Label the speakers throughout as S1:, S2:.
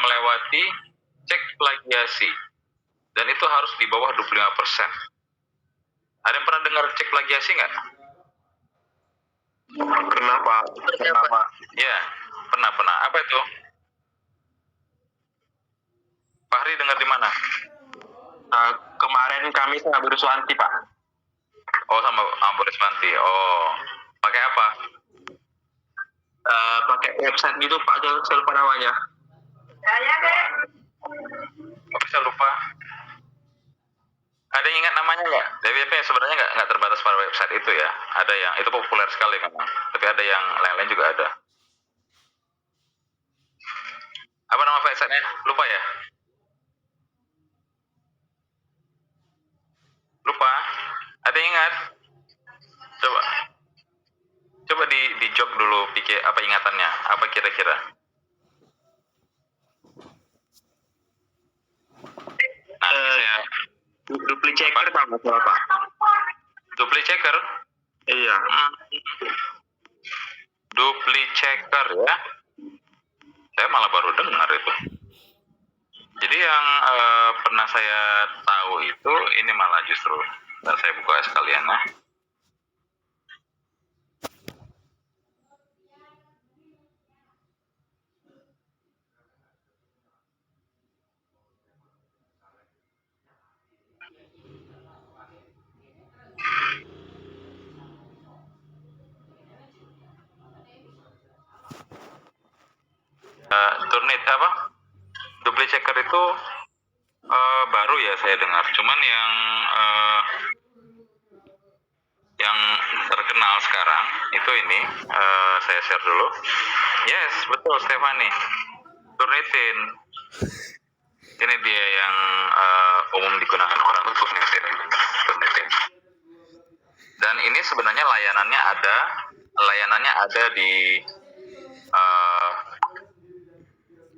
S1: melewati cek plagiasi. Dan itu harus di bawah 25%. Ada yang pernah dengar cek plagiasi nggak?
S2: Pernah Pak.
S1: Ya, pernah. Apa itu? Fahri dengar di mana?
S2: Kemarin kami sama Bu Riswanti Pak.
S1: Oh, sama Bu Riswanti. Oh, pakai apa?
S2: Pakai website gitu Pak, saya lupa namanya.
S1: Oh, bisa lupa. Ada yang ingat namanya nggak? DWP sebenarnya nggak terbatas pada website itu ya. Ada yang itu populer sekali memang. Tapi ada yang lain-lain juga ada. Apa nama websitenya? Lupa ya? Lupa? Ada yang ingat? Coba di jog dulu, pikir apa ingatannya? Apa kira-kira? Nah, saya
S2: duplicate checker Pak, masalah Pak.
S1: Duplicate checker?
S2: Iya.
S1: Duplicate checker ya? Saya malah baru dengar itu. Jadi yang pernah saya tahu itu ini malah justru, dan saya buka sekalian ya. Turnit apa? Duplicate checker itu baru ya saya dengar. Cuman yang terkenal sekarang itu ini saya share dulu. Yes, betul Stefani. Turnitin. Ini dia yang umum digunakan orang itu Turnitin. Dan ini sebenarnya layanannya ada di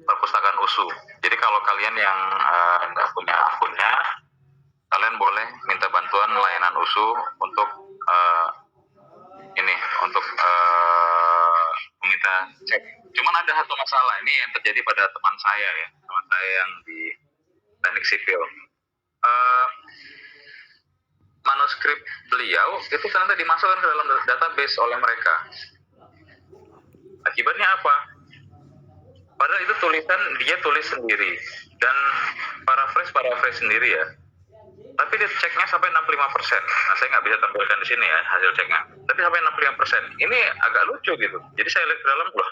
S1: perpustakaan USU. Jadi kalau kalian yang nggak punya akunnya, kalian boleh minta bantuan layanan USU untuk meminta cek. Cuman ada satu masalah ini yang terjadi pada teman saya yang di teknik sipil. Manuskrip beliau itu ternyata dimasukkan ke dalam database oleh mereka. Akibatnya apa? Padahal itu tulisan dia tulis sendiri dan paraphrase sendiri ya. Tapi dia ceknya sampai 65%. Nah, saya nggak bisa tampilkan di sini ya hasil ceknya. Tapi sampai 65%. Ini agak lucu gitu. Jadi saya lihat ke dalam loh.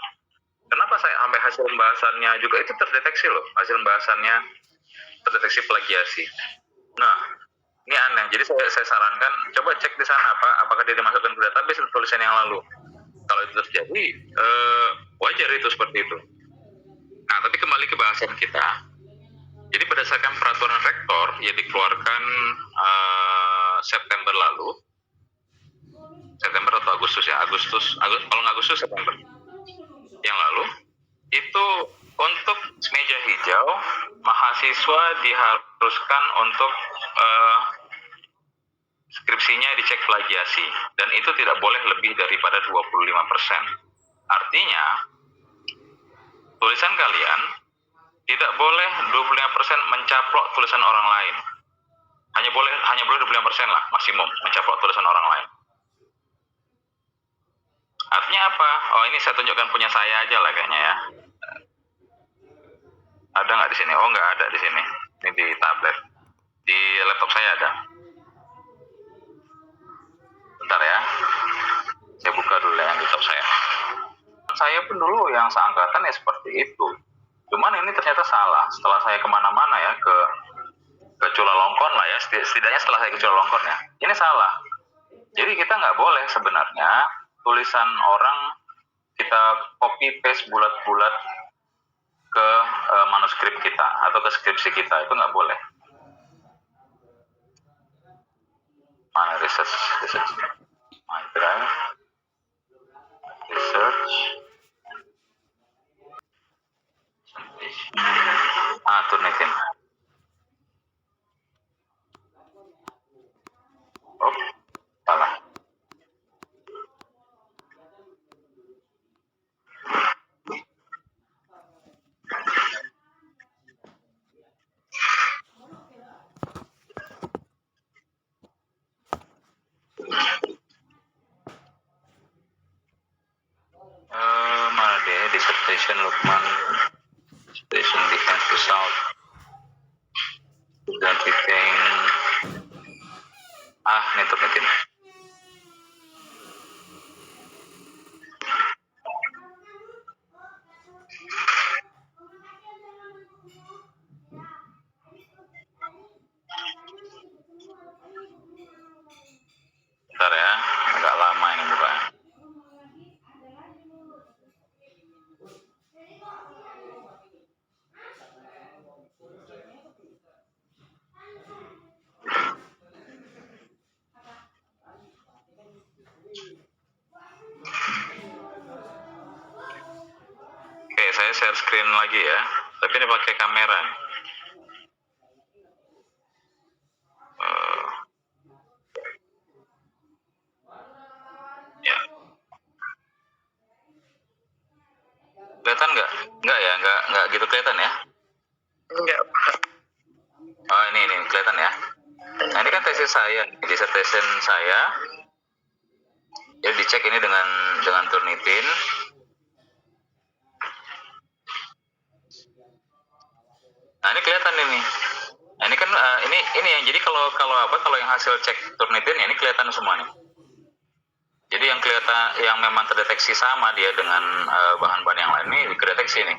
S1: Kenapa saya sampai hasil pembahasannya juga itu terdeteksi loh. Hasil pembahasannya terdeteksi plagiasi. Nah, ini aneh. Jadi saya sarankan coba cek di sana apakah dia dimasukkan ke database atau tulisan yang lalu. Kalau itu terjadi, wajar itu seperti itu. Nah, tapi kembali ke bahasan kita. Jadi berdasarkan peraturan rektor yang dikeluarkan September lalu, September atau Agustus ya, kalau nggak Agustus September yang lalu, itu untuk meja hijau mahasiswa diharuskan untuk skripsinya dicek plagiasi dan itu tidak boleh lebih daripada 25%. Artinya tulisan kalian tidak boleh 25% mencaplok tulisan orang lain. Hanya boleh 25% lah maksimum mencaplok tulisan orang lain. Artinya apa? Oh, ini saya tunjukkan punya saya aja lah kayaknya ya. Ada nggak di sini? Oh, nggak ada di sini. Ini di tablet. Di laptop saya ada. Bentar ya. Saya buka dulu yang laptop saya. Saya pun dulu yang seangkatan ya seperti itu. Cuman ini ternyata salah. Setelah saya kemana-mana ya ke Chulalongkorn lah ya. Setidaknya setelah saya ke Chulalongkorn ya. Ini salah. Jadi kita nggak boleh sebenarnya tulisan orang kita copy paste bulat-bulat ke manuskrip kita atau ke skripsi kita. Itu nggak boleh. Mana research. My drive. Research. Turnitin. Oh, salah. share screen lagi ya, tapi ini pakai kamera. Ya, kelihatan nggak? Nggak ya, nggak gitu kelihatan ya?
S3: Enggak, Pak.
S1: Oh ini kelihatan ya. Nah ini kan tesis saya, dissertation saya. Jadi dicek ini dengan Turnitin. Nah ini kelihatan ini. Nah ini kan ini yang jadi kalau yang hasil cek Turnitin ini kelihatan semua nih. Jadi yang kelihatan yang memang terdeteksi sama dia dengan bahan-bahan yang lain ini kedeteksi nih.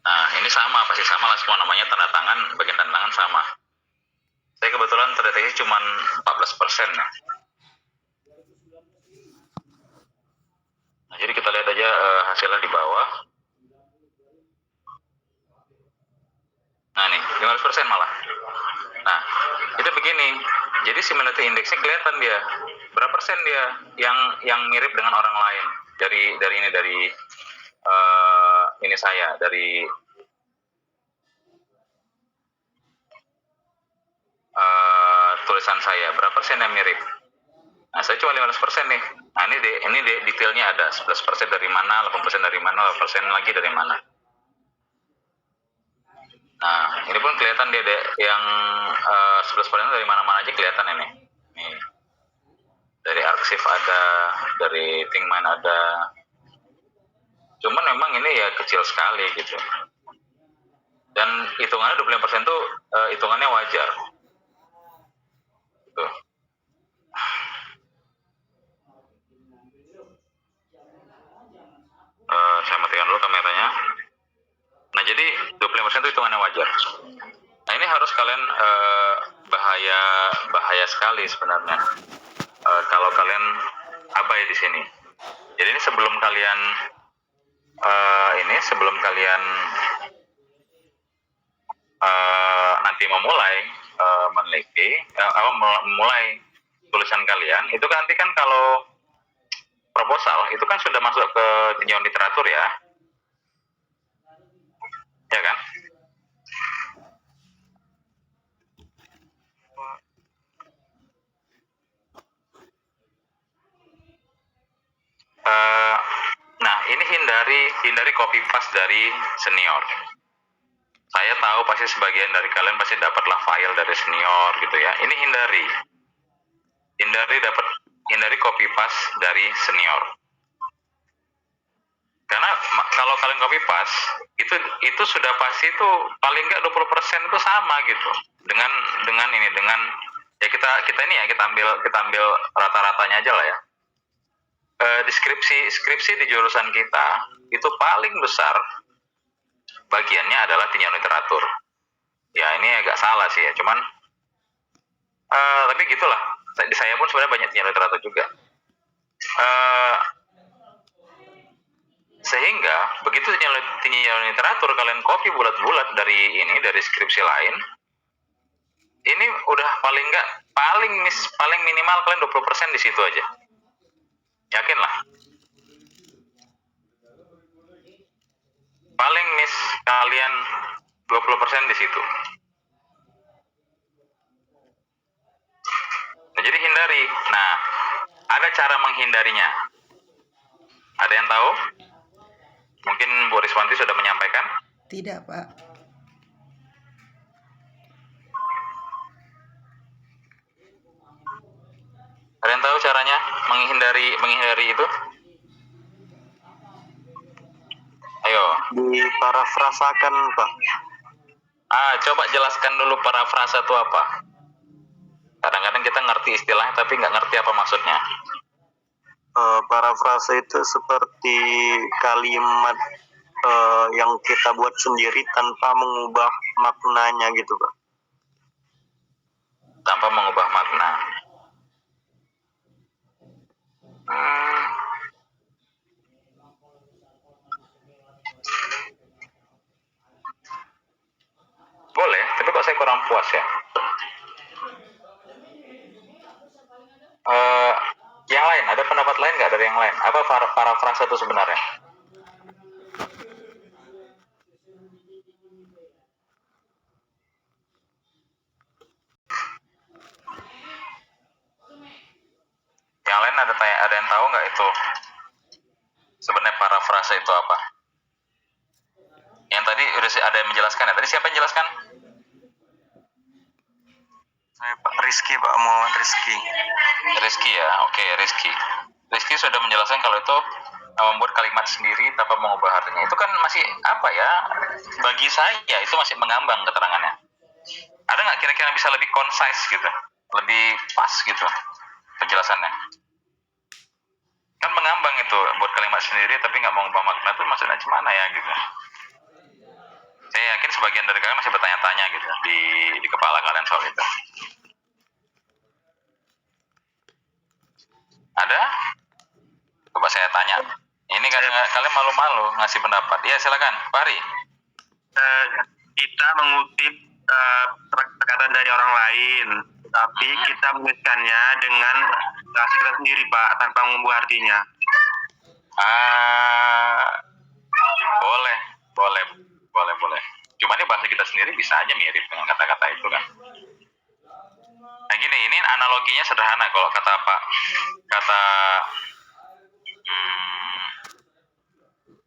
S1: Nah ini sama, pasti sama lah semua, namanya tanda tangan, bagian tanda tangan sama. Saya kebetulan terdeteksi cuma 14% ya. Nah jadi kita lihat aja hasilnya di bawah. Nah nih 15% malah. Nah itu begini. Jadi similarity indexnya kelihatan dia berapa persen dia yang mirip dengan orang lain dari ini saya dari tulisan saya berapa persen yang mirip. Nah saya cuma 15% nih. Nah ini detailnya ada 11% dari mana, 8% dari mana, 8% lagi dari mana. Nah ini pun kelihatan dia yang 11% dari mana-mana aja kelihatan ini. Nih. Dari Arxiv ada, dari ThinkMind ada. Cuman memang ini ya kecil sekali gitu. Dan hitungannya 25% tuh hitungannya wajar. Gitu. Saya matikan dulu kameranya. Nah jadi 25% itu hitungannya wajar. Nah ini harus kalian bahaya sekali sebenarnya kalau kalian abai di sini. Jadi ini sebelum kalian nanti memulai meneliti, memulai tulisan kalian, itu nanti kan kalau proposal itu kan sudah masuk ke tinjauan literatur ya kan? Nah ini hindari copy paste dari senior. Saya tahu pasti sebagian dari kalian pasti dapatlah file dari senior gitu ya. Ini hindari copy paste dari senior. Karena kalau kalian copy paste itu sudah pasti itu paling nggak 20% itu sama gitu. Dengan ya kita ini ya kita ambil rata-ratanya aja lah ya. Skripsi di jurusan kita itu paling besar bagiannya adalah tinjauan literatur. Ya ini agak salah sih ya, cuman tapi gitulah. Di saya pun sebenarnya banyak tinjauan literatur juga. Sehingga begitu tinjauan literatur kalian copy bulat-bulat dari skripsi lain, ini udah paling minimal kalian 20% di situ aja. Yakinlah. Paling miss kalian 20% di situ. Nah, jadi hindari. Nah, ada cara menghindarinya. Ada yang tahu? Mungkin Bu Riswanti sudah menyampaikan?
S3: Tidak, Pak.
S1: Ada yang tahu caranya menghindari itu? Ayo.
S2: Diparafrasakan, Pak.
S1: Coba jelaskan dulu parafrasa itu apa? Kadang-kadang kita ngerti istilahnya tapi nggak ngerti apa maksudnya.
S2: Parafrasa itu seperti kalimat yang kita buat sendiri tanpa mengubah maknanya gitu, Pak.
S1: Tanpa mengubah makna. Boleh, tapi kok saya kurang puas ya. Yang lain, ada pendapat lain nggak dari yang lain? Apa parafrasa itu sebenarnya? itu apa? Yang tadi udah ada yang menjelaskan ya. Tadi siapa yang menjelaskan?
S2: Saya Pak Rizky, Pak Muhammad Rizky.
S1: Rizky ya, oke Rizky. Rizky sudah menjelaskan kalau itu membuat kalimat sendiri tanpa mengubah artinya. Itu kan masih apa ya? Bagi saya itu masih mengambang keterangannya. Ada nggak kira-kira bisa lebih concise gitu, lebih pas gitu penjelasannya? Kan mengambang itu buat kalimat sendiri tapi nggak mengubah makna itu maksudnya gimana ya gitu. Saya yakin sebagian dari kalian masih bertanya-tanya gitu di kepala kalian soal itu. Ada? Coba saya tanya. Ini kalian malu-malu ngasih pendapat. Ya silakan, Pak Ari.
S2: Kita mengutip perkataan dari orang lain, tapi kita menuliskannya dengan bahasa kita sendiri, Pak, tanpa mengubah artinya.
S1: Boleh. Cuma ini bahasa kita sendiri bisa aja mirip dengan kata-kata itu kan. Nah gini, ini analoginya sederhana kalau kata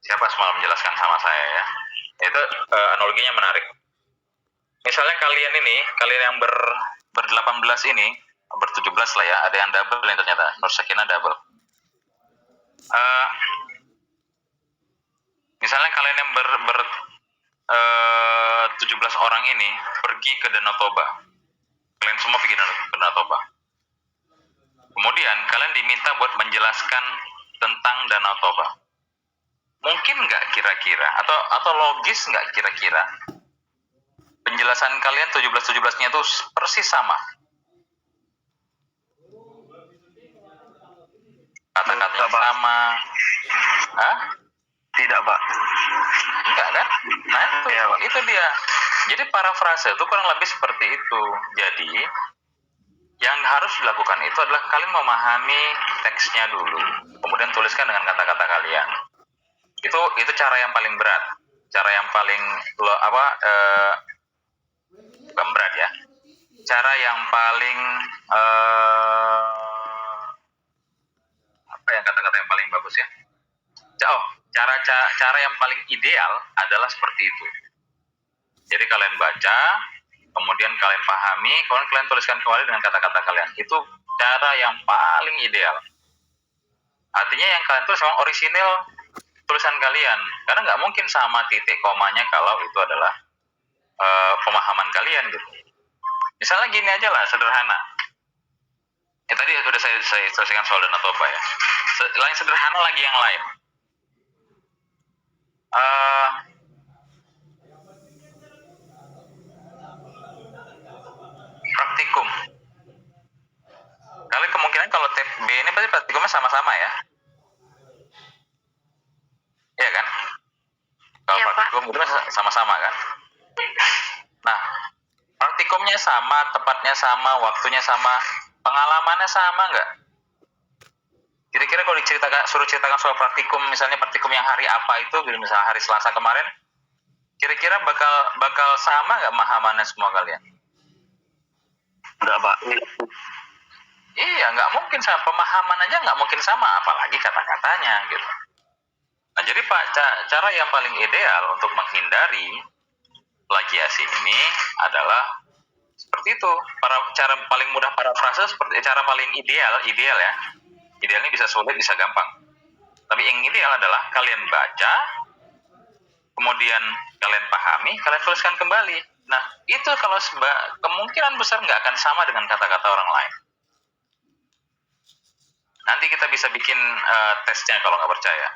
S1: siapa semalam menjelaskan sama saya ya. Itu analoginya menarik. Misalnya kalian yang ber-18 ini, ber-17 lah ya, ada yang double nih ternyata, Nur Sakinah double. Misalnya kalian yang 17 orang ini pergi ke Danau Toba. Kalian semua pergi ke Danau Toba. Kemudian kalian diminta buat menjelaskan tentang Danau Toba. Mungkin nggak kira-kira atau logis nggak kira-kira penjelasan kalian 17-17-nya itu persis sama? Kata-kata sama. Hah?
S2: Tidak, Pak.
S1: Enggak kan? Nah itu dia. Jadi parafrase itu kurang lebih seperti itu. Jadi yang harus dilakukan itu adalah kalian memahami teksnya dulu, kemudian tuliskan dengan kata-kata kalian. Itu cara yang paling berat, cara yang paling bukan berat ya, cara yang paling apa yang kata-kata yang paling bagus ya? Cara yang paling ideal adalah seperti itu. Jadi kalian baca, kemudian kalian pahami, kemudian kalian tuliskan kembali dengan kata-kata kalian. Itu cara yang paling ideal. Artinya yang kalian tulis memang orisinil tulisan kalian, karena nggak mungkin sama titik komanya kalau itu adalah pemahaman kalian gitu. Misalnya gini aja lah, sederhana. Tadi sudah saya selesaikan soal Danau Toba ya. Lain sederhana lagi yang lain. Praktikum. Kalian kemungkinan kalau tab B ini pasti praktikumnya sama-sama ya? Iya kan? Kalau
S3: Ya,
S1: praktikum itu sama-sama kan? Nah, praktikumnya sama, tempatnya sama, waktunya sama, pengalamannya sama nggak? Kira-kira kalau suruh ceritakan soal praktikum, misalnya praktikum yang hari apa itu, misalnya hari Selasa kemarin, kira-kira bakal sama nggak pemahamannya semua kalian?
S2: Enggak, Pak.
S1: Iya, nggak mungkin sama. Pemahaman aja nggak mungkin sama, apalagi kata-katanya gitu. Nah, jadi Pak, cara yang paling ideal untuk menghindari plagiasi ini adalah seperti itu. Cara paling mudah parafrase seperti cara paling ideal ya. Idealnya bisa sulit, bisa gampang. Tapi yang ideal adalah kalian baca, kemudian kalian pahami, kalian tuliskan kembali. Nah, itu kalau kemungkinan besar nggak akan sama dengan kata-kata orang lain. Nanti kita bisa bikin tesnya kalau nggak percaya.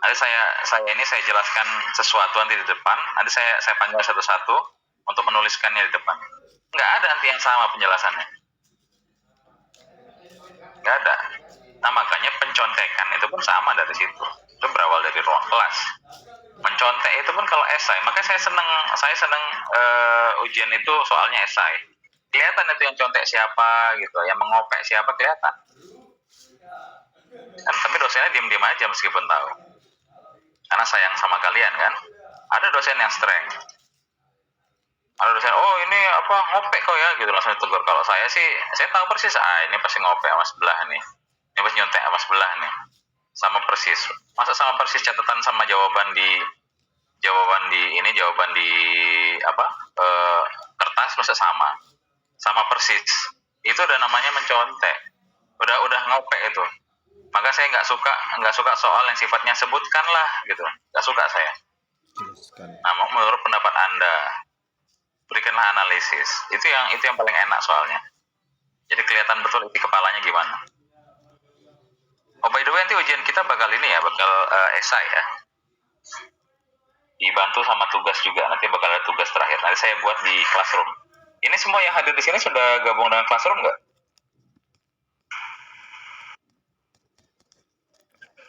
S1: Nanti saya jelaskan sesuatu nanti di depan. Nanti saya panggil satu-satu untuk menuliskannya di depan. Nggak ada nanti yang sama penjelasannya. Nggak ada. Nah, makanya pencontekan itu pun sama dari situ. Itu berawal dari ruang kelas. Mencontek itu pun kalau esai. Makanya saya senang ujian itu soalnya esai. Kelihatan itu yang contek siapa gitu, yang mengopek siapa kelihatan. Nah, tapi dosennya diam-diam aja meskipun tahu. Karena sayang sama kalian kan. Ada dosen yang strength. Ada dosen, oh ini apa ngopek kok ya gitu, langsung ditegur. Kalau saya sih, saya tahu persis, ini pasti ngopek sama sebelah nih. Ini pasti nyontek sama sebelah nih. sama persis. Masa sama persis catatan sama jawaban di apa kertas masa sama persis. Itu udah namanya mencontek, udah ngopek itu. Maka saya nggak suka soal yang sifatnya sebutkanlah gitu, nggak suka saya.
S4: Jelaskan.
S1: Nah, menurut pendapat Anda, berikanlah analisis. Itu yang paling enak soalnya. Jadi kelihatan betul isi kepalanya gimana. Oh, by the way, nanti ujian kita bakal esai ya. Dibantu sama tugas juga, nanti bakal ada tugas terakhir. Nanti saya buat di Classroom. Ini semua yang hadir di sini sudah gabung dengan Classroom nggak?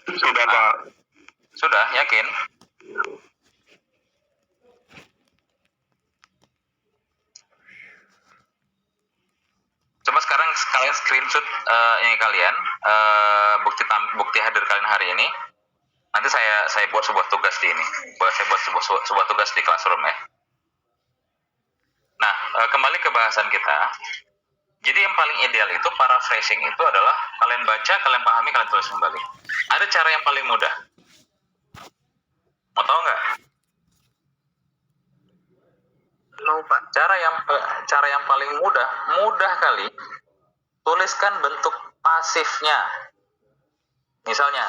S2: Sudah, Pak.
S1: Sudah, yakin? Coba sekarang kalian screenshot ini kalian bukti hadir kalian hari ini. Nanti saya buat sebuah tugas di ini. Saya buat sebuah tugas di Classroom ya. Nah, kembali ke bahasan kita. Jadi yang paling ideal itu paraphrasing itu adalah kalian baca, kalian pahami, kalian tulis kembali. Ada cara yang paling mudah. Mau tahu nggak?
S3: No, Pak.
S1: Cara yang paling mudah kali. Tuliskan bentuk pasifnya. Misalnya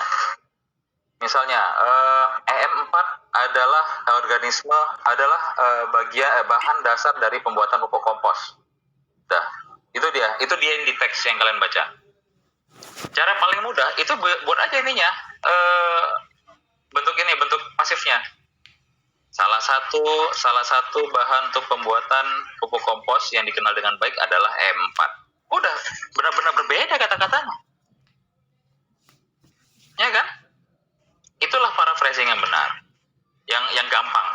S1: EM4 adalah bahan dasar dari pembuatan pupuk kompos. Dah, itu dia yang di teks yang kalian baca. Cara paling mudah itu buat aja ininya bentuk pasifnya. Salah satu bahan untuk pembuatan pupuk kompos yang dikenal dengan baik adalah EM4. Udah benar-benar berbeda kata-katanya. Ya kan? Itulah paraphrasing yang benar. Yang gampang.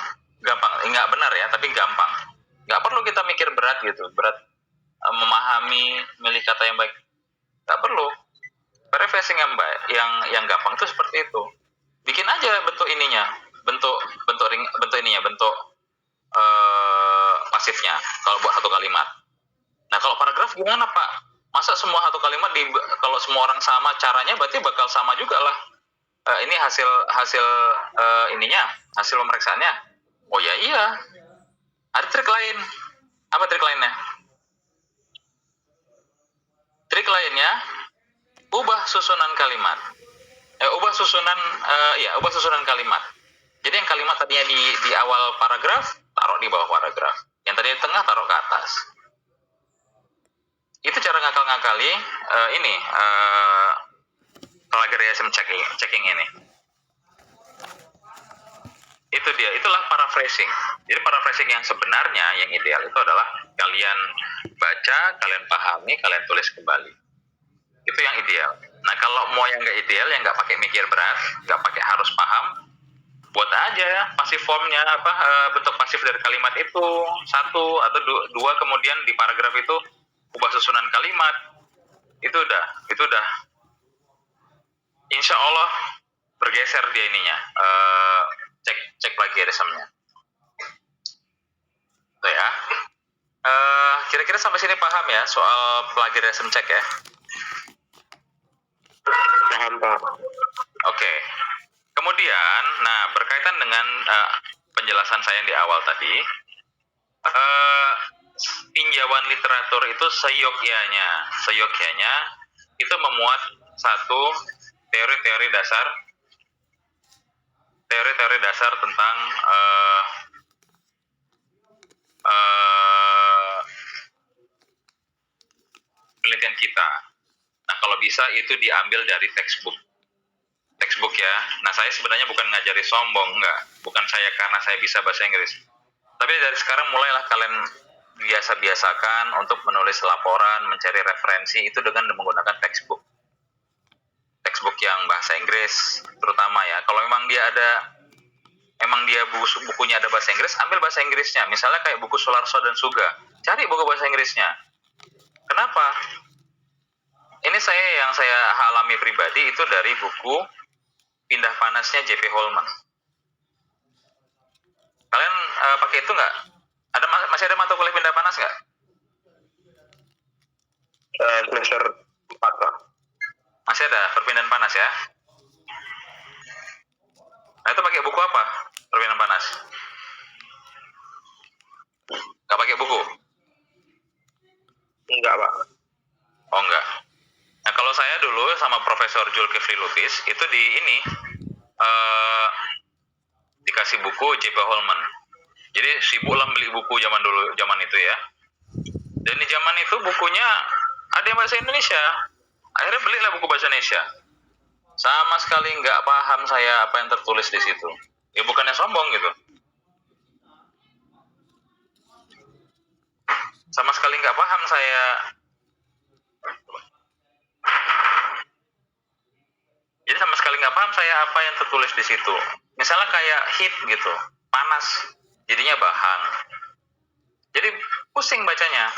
S1: Enggak benar ya, tapi gampang. Enggak perlu kita mikir berat gitu. Memahami milih kata yang baik. Enggak perlu. Paraphrasing yang baik, yang gampang itu seperti itu. Bikin aja bentuk ininya, bentuk pasifnya kalau buat satu kalimat. Nah, kalau paragraf gimana, Pak? Masa semua satu kalimat kalau semua orang sama caranya berarti bakal sama juga lah. Ini hasil hasil pemeriksaannya. Oh ya iya. Ada trik lain. Apa trik lainnya? Trik lainnya ubah susunan kalimat. Ubah susunan kalimat. Jadi yang kalimat tadinya di awal paragraf taruh di bawah paragraf. Yang tadinya di tengah taruh ke atas. Itu cara ngakal-ngakali plagiarism checking ini. Itulah paraphrasing. Jadi paraphrasing yang sebenarnya yang ideal itu adalah kalian baca, kalian pahami, kalian tulis kembali. Itu yang ideal. Nah, kalau mau yang nggak ideal, yang nggak pakai mikir berat, nggak pakai harus paham, buat aja ya pasif formnya bentuk pasif dari kalimat itu 1 atau 2, kemudian di paragraf itu ubah susunan kalimat. Itu udah insya Allah bergeser dia ininya cek plagiarismnya. Tuh ya. Kira-kira sampai sini paham ya soal plagiarism check ya?
S2: Paham, Pak.
S1: Oke. Kemudian, nah berkaitan dengan penjelasan saya yang di awal tadi, tinjauan literatur itu seyogyanya itu memuat satu teori-teori dasar tentang penelitian kita. Nah, kalau bisa itu diambil dari textbook ya. Nah, saya sebenarnya bukan ngajari sombong, enggak. Bukan saya karena saya bisa bahasa Inggris. Tapi dari sekarang mulailah kalian biasa-biasakan untuk menulis laporan, mencari referensi itu dengan menggunakan textbook yang bahasa Inggris terutama ya. Kalau memang dia bukunya ada bahasa Inggris, ambil bahasa Inggrisnya. Misalnya kayak buku Sularso dan Suga, cari buku bahasa Inggrisnya. Kenapa? Ini yang saya alami pribadi itu dari buku Pindah Panasnya J.P. Holman. Kalian pakai itu nggak? Masih ada mata kuliah pindah panas nggak?
S2: Semester 4, Pak.
S1: Masih ada perpindahan panas ya? itu pakai buku apa? Permainan panas. Nggak pakai buku?
S3: Enggak, Pak.
S1: Oh enggak. Nah kalau saya dulu sama Profesor Zulkifli Lubis itu di ini dikasih buku J.P. Holman. Jadi sibuk lah beli buku zaman itu ya. Dan di zaman itu bukunya ada yang bahasa Indonesia. Akhirnya belilah buku bahasa Indonesia. Sama sekali nggak paham saya apa yang tertulis di situ. Ya bukannya sombong gitu. Sama sekali nggak paham saya. Jadi sama sekali nggak paham saya apa yang tertulis di situ. Misalnya kayak heat gitu, panas, jadinya bahang. Jadi pusing bacanya.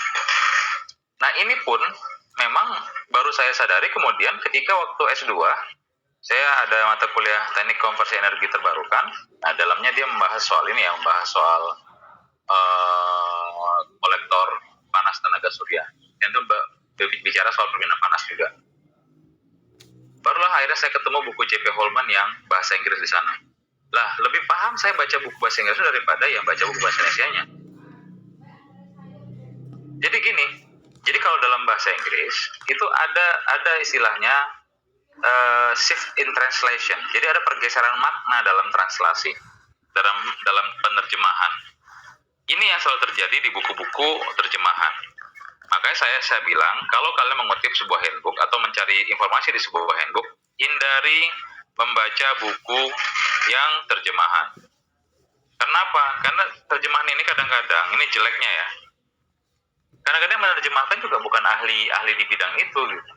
S1: Nah ini pun memang baru saya sadari kemudian ketika waktu S2, saya ada mata kuliah teknik konversi energi terbarukan. Nah dalamnya dia membahas soal ini ya, membahas soal kolektor panas tenaga surya. Yang itu bicara soal permainan panas juga. Barulah akhirnya saya ketemu buku J.P. Holman yang bahasa Inggris di sana. Lah, lebih paham saya baca buku bahasa Inggris daripada yang baca buku bahasa Indonesianya. Jadi gini, jadi kalau dalam bahasa Inggris itu ada istilahnya shift in translation. Jadi ada pergeseran makna dalam translasi, dalam penerjemahan. Ini yang selalu terjadi di buku-buku terjemahan. Makanya saya bilang, kalau kalian mengutip sebuah handbook atau mencari informasi di sebuah handbook, hindari membaca buku yang terjemahan. Kenapa? Karena terjemahan ini kadang-kadang, ini jeleknya ya, kadang-kadang menerjemahkan juga bukan ahli di bidang itu gitu.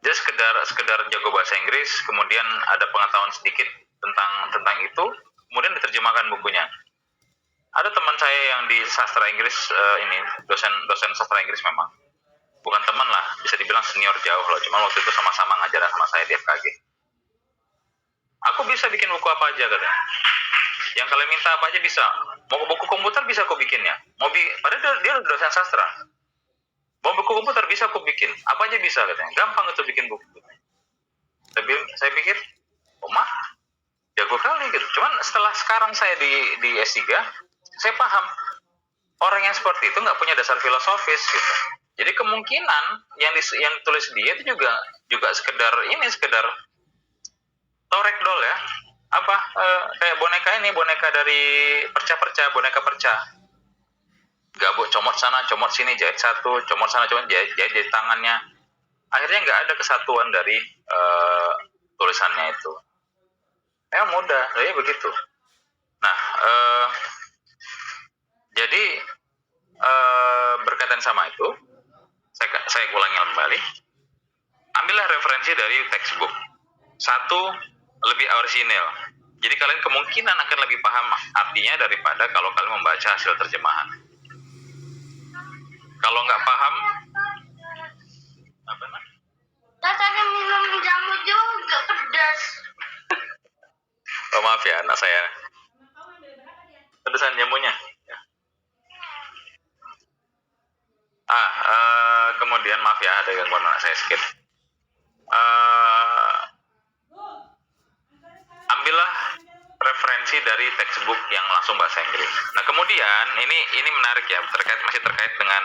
S1: Dia sekedar jago bahasa Inggris, kemudian ada pengetahuan sedikit tentang itu, kemudian diterjemahkan bukunya. Ada teman saya yang di sastra Inggris, ini dosen sastra Inggris memang. Bukan teman lah, bisa dibilang senior jauh loh. Cuma waktu itu sama-sama ngajar sama saya di FKG. Aku bisa bikin buku apa aja katanya. Yang kalian minta apa aja bisa. Mau buku komputer bisa aku bikinnya. Padahal dia dosen sastra. Mau buku komputer bisa aku bikin. Apa aja bisa katanya. Gampang itu bikin buku. Saya pikir, oh mah, jago kali gitu. Cuman setelah sekarang saya di S3, saya paham orang yang seperti itu nggak punya dasar filosofis gitu. Jadi kemungkinan yang tulis dia itu juga sekedar torek dol ya. Kayak boneka dari boneka perca. Gabuk comot sana, comot sini, jahit satu, comot sana, comot jahit tangannya. Akhirnya nggak ada kesatuan dari tulisannya itu. Mudah, jadi begitu. Nah, jadi berkaitan sama itu, saya ulangi kembali. Ambillah referensi dari textbook. Satu, lebih orisinil. Jadi kalian kemungkinan akan lebih paham artinya daripada kalau kalian membaca hasil terjemahan. Kalau nggak paham, apa namanya?
S4: Katanya minum jamu juga pedas.
S1: Oh maaf ya anak saya. Pedesan jamunya. Kemudian maaf ya ada gangguan anak saya sedikit. Ambillah referensi dari textbook yang langsung bahasa Inggris. Nah kemudian ini menarik ya, masih terkait dengan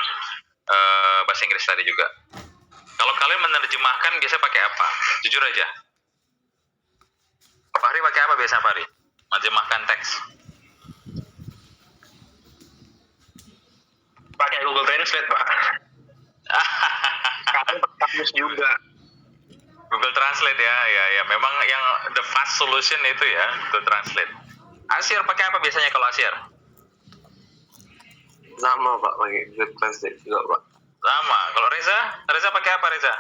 S1: bahasa Inggris tadi juga. Kalau kalian menerjemahkan biasa pakai apa? Jujur aja. Fahri pakai apa biasa Fahri? Menerjemahkan teks.
S3: Pakai Google Translate, Pak. Kadang pakai kamus juga.
S1: Google Translate ya. Memang yang the fast solution itu ya, Google Translate. Asyar pakai apa biasanya kalau Asyar?
S3: Sama, Pak, pakai Google Translate juga, Pak.
S1: Sama. Kalau Reza pakai apa Reza?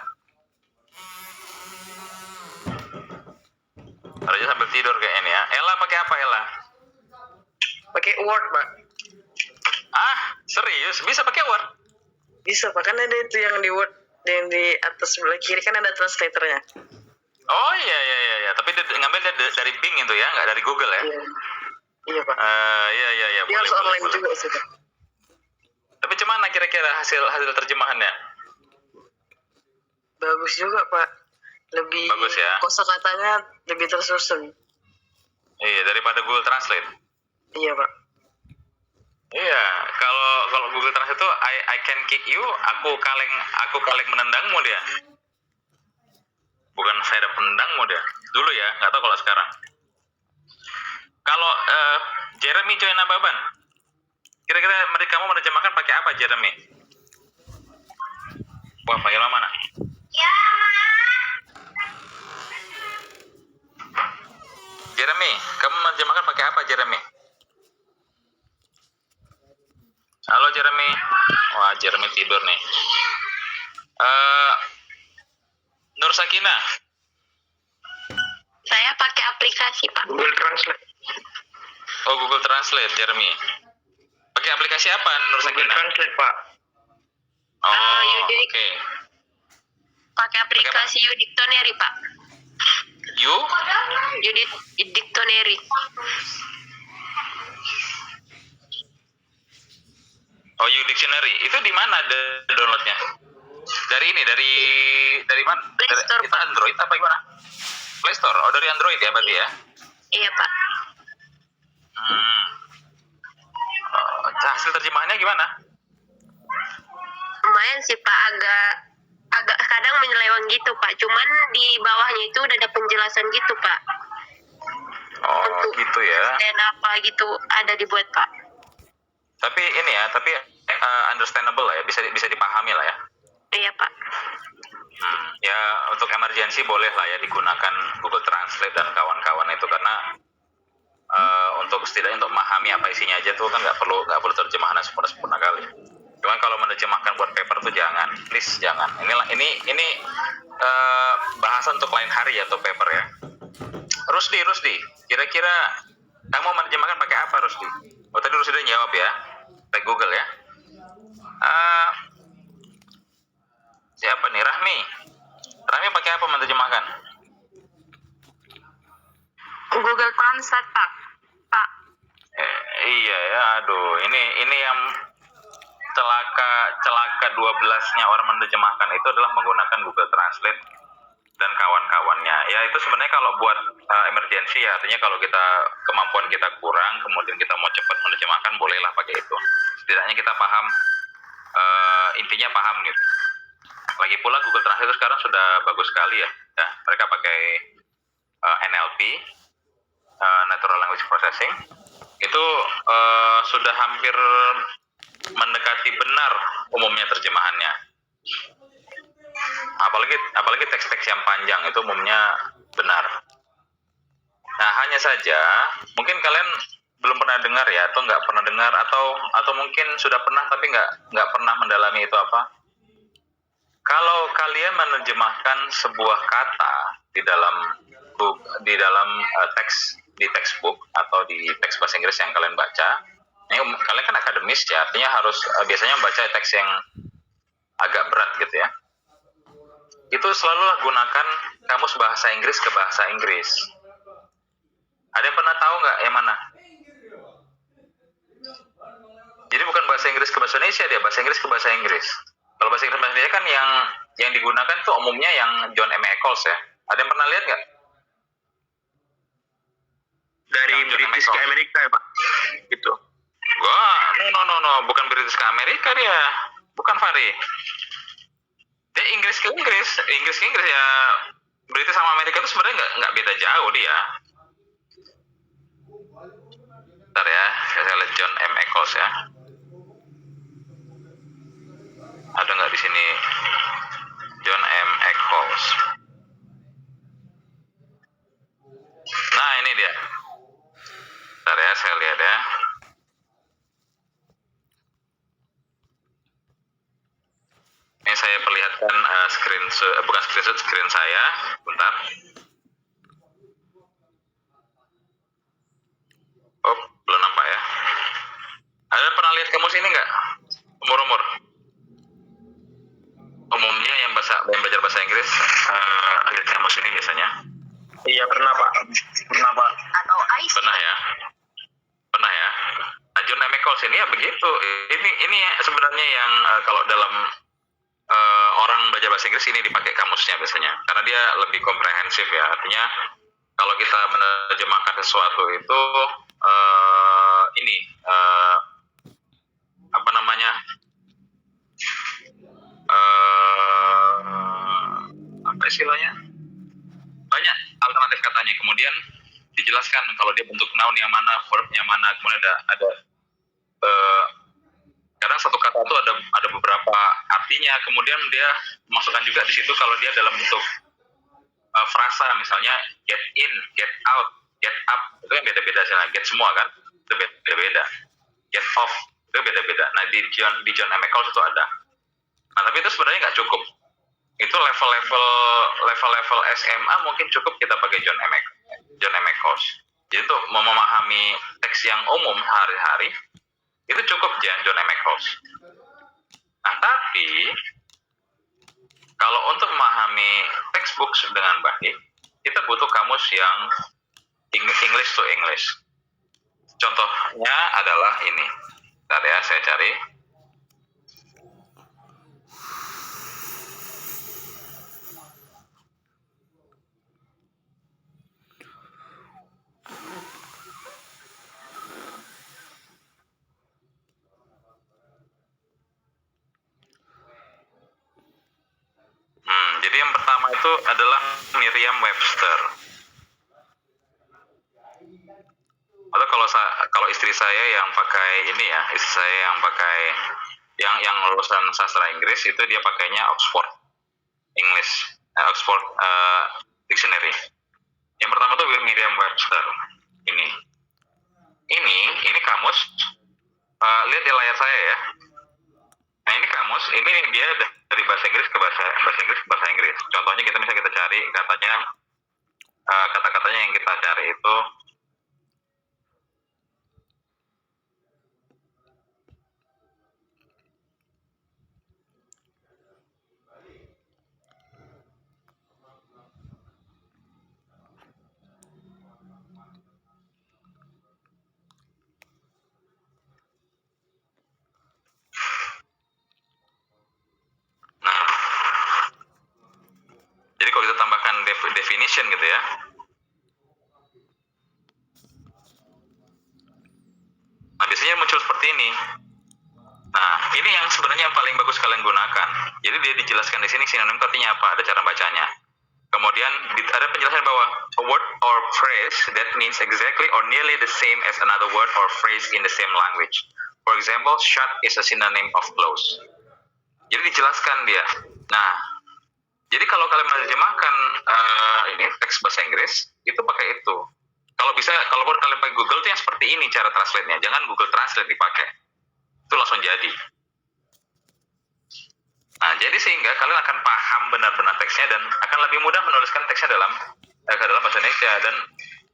S1: Reza sambil tidur kayak ini ya. Ella pakai apa Ella?
S3: Pakai Word, Pak.
S1: Serius? Bisa pakai Word?
S3: Bisa, Pak. Kan ada itu yang di Word, yang di atas sebelah kiri kan ada translatornya.
S1: Oh iya. Tapi dia ngambil dari Bing itu ya, nggak dari Google ya?
S3: Iya, Pak.
S1: Iya.
S3: Dia harus online juga sih, Pak.
S1: Tapi gimana kira-kira hasil terjemahannya?
S3: Bagus juga, Pak. Lebih
S1: Bagus ya.
S3: kosakatanya lebih tersusun.
S1: Iya, daripada Google Translate.
S3: Iya Pak.
S1: Iya, kalau Google Translate itu I can kick you, aku kaleng menendangmu dia. Bukan saya penendangmu dia. Dulu ya, nggak tahu kalau sekarang. Kalau Jeremy Joy Nababan, kira-kira kamu menerjemahkan pakai apa Jeremy? Wah, panggil mama nak.
S4: Ya, Ma.
S1: Jeremy, kamu menerjemahkan pakai apa Jeremy? Halo Jeremy. Wah, Jeremy tidur nih. Nur Sakina.
S5: Saya pakai aplikasi, Pak.
S2: Google Translate.
S1: Oh, Google Translate, Jeremy. Pakai aplikasi apa, Nur
S2: Google
S1: Sakina?
S2: Translate, Pak.
S1: Oh,
S5: Yudik.
S1: oke.
S5: Pakai aplikasi Udictionary, Pak.
S1: You?
S5: Udictionary.
S1: Oh, You Dictionary. Itu di mana downloadnya? Dari mana?
S5: Play Store,
S1: Itu
S5: Pak.
S1: Android apa gimana? Play Store. Oh, dari Android ya berarti ya?
S5: Iya, Pak.
S1: Hasil terjemahannya gimana?
S5: Lumayan sih, Pak. Agak kadang menyeleweng gitu, Pak. Cuman di bawahnya itu udah ada penjelasan gitu, Pak.
S1: Oh,
S5: Untuk
S1: gitu ya.
S5: dan apa gitu ada dibuat, Pak.
S1: Tapi ini ya, understandable lah ya, bisa dipahami lah ya.
S5: Iya, Pak.
S1: Ya untuk emergency boleh lah ya digunakan Google Translate dan kawan-kawan itu karena untuk setidaknya untuk memahami apa isinya aja tuh kan nggak perlu terjemahan yang sempurna kali. Cuman kalau menerjemahkan buat paper tuh jangan, please jangan. Ini bahasan untuk lain hari ya untuk paper ya. Rusdi, kira-kira kamu menerjemahkan pakai apa Rusdi? Oh tadi Rusdi udah jawab ya, pakai Google ya. Siapa nih? Rahmi pakai apa menerjemahkan?
S5: Google Translate, Pak.
S1: Iya ya, aduh, ini yang celaka 12-nya orang menerjemahkan itu adalah menggunakan Google Translate dan kawan-kawannya. Ya itu sebenarnya kalau buat emergency ya, artinya kalau kemampuan kita kurang, kemudian kita mau cepat menerjemahkan, bolehlah pakai itu. Setidaknya kita paham, intinya paham gitu. Lagi pula Google Translate itu sekarang sudah bagus sekali ya. Mereka pakai NLP, Natural Language Processing. Itu sudah hampir mendekati benar umumnya terjemahannya. Apalagi teks-teks yang panjang itu umumnya benar. Nah, hanya saja mungkin kalian belum pernah dengar ya, atau nggak pernah dengar, atau mungkin sudah pernah tapi nggak pernah mendalami itu apa. Kalau kalian menerjemahkan sebuah kata di dalam teks di textbook atau di teks bahasa Inggris yang kalian baca, ini kalian kan akademis ya, artinya harus biasanya membaca teks yang agak berat gitu ya. Itu selalu gunakan kamus bahasa Inggris ke bahasa Inggris. Ada yang pernah tahu nggak yang mana? Jadi bukan bahasa Inggris ke bahasa Indonesia dia, bahasa Inggris ke bahasa Inggris. Kalau bahasa Inggris ke bahasa Indonesia kan yang digunakan tuh umumnya yang John M. Eccles ya. Ada yang pernah lihat nggak?
S2: Dari
S1: Yang John M.
S2: British ke
S1: Eccles.
S2: Amerika ya, Pak. Gitu.
S1: No, bukan British ke Amerika dia. Bukan Fahri. Dia Inggris ke Inggris ya. British sama Amerika itu sebenarnya nggak beda jauh dia. Bentar ya, saya lihat John M. Eccles ya. Ada nggak di sini John M. Eccles? Nah ini dia. Bentar ya, saya lihat ya. Ini saya perlihatkan screen saya. Bentar. Oh, belum nampak ya. Ada yang pernah lihat kamus ini nggak? Umur-umur. Umumnya yang belajar bahasa Inggris lihat kamus ini biasanya.
S2: Iya, pernah, Pak.
S5: Atau IC.
S1: Pernah ya. Nah, John M. Eccles ini ya begitu. Ini sebenarnya yang kalau dalam orang belajar bahasa Inggris ini dipakai kamusnya biasanya, karena dia lebih komprehensif ya. Artinya kalau kita menerjemahkan sesuatu itu ini apa namanya apa istilahnya, banyak alternatif katanya, kemudian dijelaskan kalau dia bentuk noun yang mana, verbnya mana, kemudian ada kadang satu kata itu ada beberapa artinya, kemudian dia masukkan juga di situ kalau dia dalam bentuk frasa, misalnya get in, get out, get up, itu yang beda-beda sih, get semua kan, itu beda-beda, get off, itu beda-beda. Nah di John M. Eccles itu ada. Nah tapi itu sebenarnya nggak cukup. Itu level SMA mungkin cukup kita pakai John M. Eccles. Jadi itu memahami teks yang umum hari-hari itu cukup John M. Eccles. Nah tapi kalau untuk memahami textbook dengan baik, kita butuh kamus yang English to English. Contohnya adalah ini. Bentar ya, saya cari. Jadi yang pertama itu adalah Merriam-Webster. Atau kalau istri saya yang pakai ini ya, istri saya yang pakai yang lulusan sastra Inggris itu dia pakainya Oxford English, Oxford Dictionary. Yang pertama itu Merriam-Webster. Ini kamus. Lihat di layar saya ya. Nah ini kamus, ini dia dari bahasa Inggris ke bahasa Inggris. Contohnya kita cari kata-katanya yang kita cari itu jadi kalau kita tambahkan definition gitu ya. Nah, biasanya muncul seperti ini. Nah, ini yang sebenarnya yang paling bagus kalian gunakan. Jadi dia dijelaskan di sini sinonim artinya apa, ada cara bacanya. Kemudian ada penjelasan bahwa a word or phrase that means exactly or nearly the same as another word or phrase in the same language. For example, shut is a synonym of close. Jadi dijelaskan dia. Nah, jadi kalau kalian menerjemahkan ini teks bahasa Inggris, itu pakai itu. Kalau bisa, kalau kalian pakai Google itu yang seperti ini cara translate-nya. Jangan Google Translate dipakai. Itu langsung jadi. Nah, jadi sehingga kalian akan paham benar-benar teksnya dan akan lebih mudah menuliskan teksnya dalam bahasa Indonesia. Dan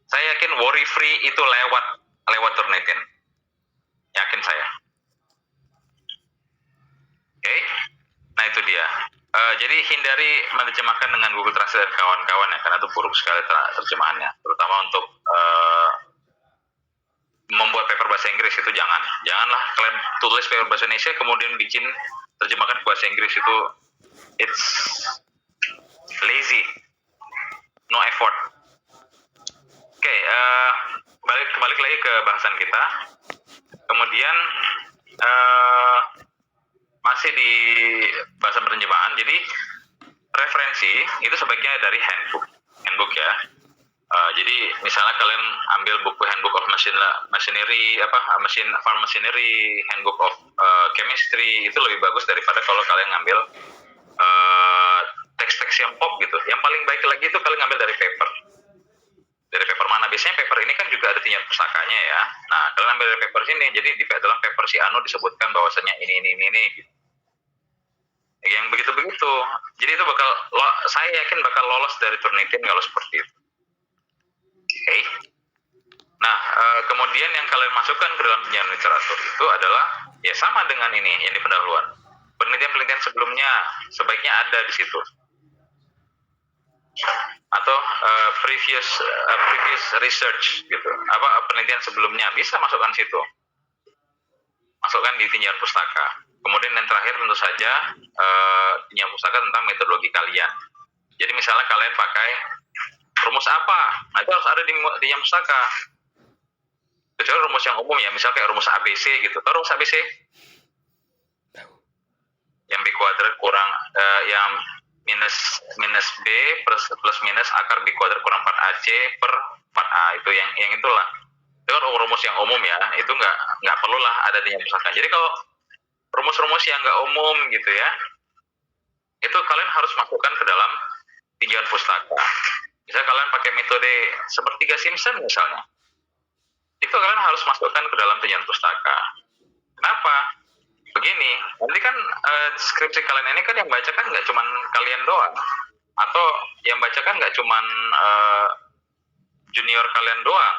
S1: saya yakin worry free itu lewat Turnitin. Yakin saya. Oke. Nah, itu dia. Jadi hindari menerjemahkan dengan Google Translate dan kawan-kawan ya, karena itu buruk sekali terjemahannya, terutama untuk membuat paper bahasa Inggris itu janganlah kalian tulis paper bahasa Indonesia kemudian bikin terjemahkan ke bahasa Inggris, itu it's lazy, no effort. Oke, balik lagi ke bahasan kita. Kemudian masih di bahasa penerjemahan, jadi referensi itu sebaiknya dari handbook ya. Jadi misalnya kalian ambil buku Handbook of Machinery, Farm Machinery, Handbook of Chemistry, itu lebih bagus daripada kalau kalian ngambil teks-teks yang pop gitu. Yang paling baik lagi itu kalian ngambil dari paper. Dari paper mana? Biasanya paper ini kan juga ada tinjauan pustakanya ya. Nah, kalian ambil dari paper sini, jadi di dalam paper si Anu disebutkan bahwasanya ini gitu. Yang begitu-begitu. Jadi itu saya yakin bakal lolos dari Turnitin kalau seperti itu. Oke. Nah, kemudian yang kalian masukkan ke dalam penjelasan literatur itu adalah ya sama dengan ini yang di pendahuluan. Penelitian-penelitian sebelumnya sebaiknya ada di situ. Atau previous research gitu. Penelitian sebelumnya bisa masukkan situ. Masukkan di tinjauan pustaka. Kemudian yang terakhir tentu saja tinjauan pustaka tentang metodologi kalian. Jadi misalnya kalian pakai rumus apa? Nah itu harus ada di yang pustaka. Kecuali rumus yang umum ya, misalnya kayak rumus ABC gitu. Tahu rumus ABC? Yang B kuadrat kurang yang minus B plus minus akar B kuadrat kurang 4AC per 4A, itu yang itulah. Itu kan rumus yang umum ya, itu nggak perlulah ada di yang pustaka. Jadi kalau rumus-rumus yang nggak umum gitu ya, itu kalian harus masukkan ke dalam tinjauan pustaka. Misalnya kalian pakai metode sepertiga Simpson misalnya, itu kalian harus masukkan ke dalam tinjauan pustaka. Kenapa? Begini, nanti kan skripsi kalian ini kan yang baca kan nggak cuman kalian doang, atau yang baca kan nggak cuman junior kalian doang.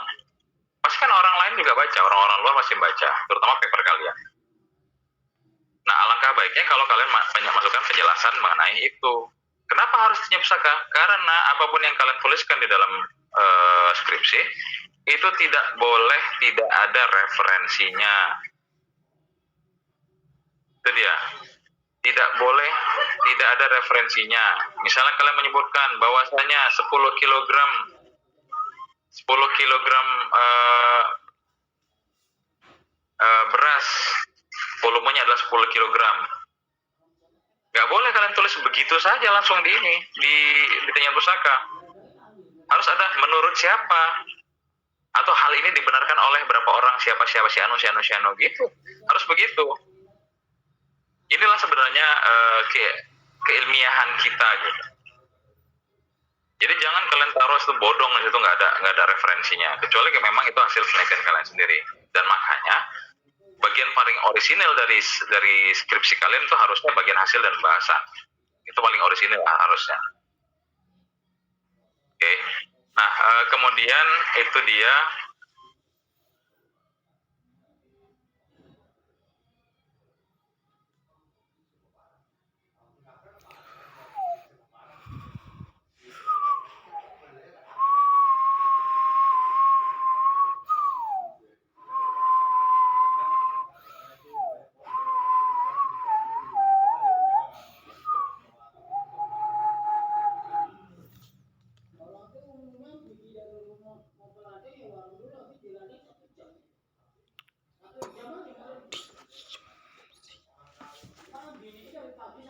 S1: Pasti kan orang lain juga baca, orang-orang luar pasti baca, terutama paper kalian. Nah, alangkah baiknya kalau kalian banyak masukkan penjelasan mengenai itu. Kenapa harus tinjauan pustaka? Karena apapun yang kalian tuliskan di dalam skripsi, itu tidak boleh tidak ada referensinya. Itu dia. Tidak boleh tidak ada referensinya. Misalnya kalian menyebutkan bahwasanya 10 kilogram beras volumenya adalah 10 kilogram. Nggak boleh kalian tulis begitu saja langsung di tinjauan pustaka. Harus ada menurut siapa, atau hal ini dibenarkan oleh berapa orang, siapa si anu gitu. Harus begitu. Inilah sebenarnya keilmiahan kita gitu. Jadi jangan kalian taruh itu bodong, itu nggak ada referensinya, kecuali memang itu hasil penelitian kalian sendiri. Dan makanya bagian paling orisinil dari skripsi kalian itu harusnya bagian hasil dan bahasa. Itu paling orisinil lah harusnya. Oke. Nah, kemudian itu dia